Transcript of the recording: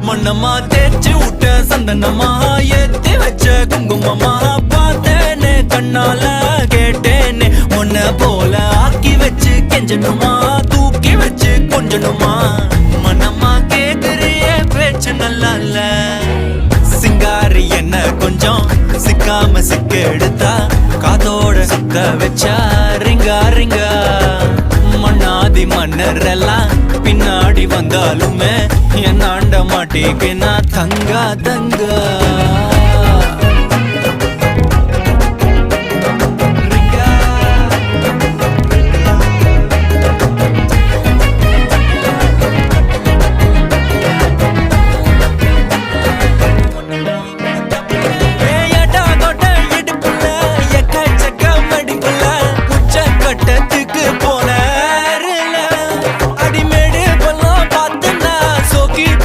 மண்ணம்மா தேய்ச்சி விட்ட சந்தனமா ஏத்தி வச்ச குங்குமமா பார்த்தேனே கண்ணால கேட்டேனே உன்ன போல ஆக்கி வச்சு கெஞ்சணுமா தூக்கி வச்சு கொஞ்சணுமா மனமா கேக்குறிய பேச்சு நல்லா இல்ல சிங்காரி என்ன கொஞ்சம் சிக்காம சிக்க எடுத்தா காதோட சுத்த வச்சா ரிங்கா ரிங்கா மண்ணாதி மன்னர் எல்லாம் பின்னாடி வந்தாலுமே என் ஆண்ட மாட்டேக்கு நான் தங்கா தங்கா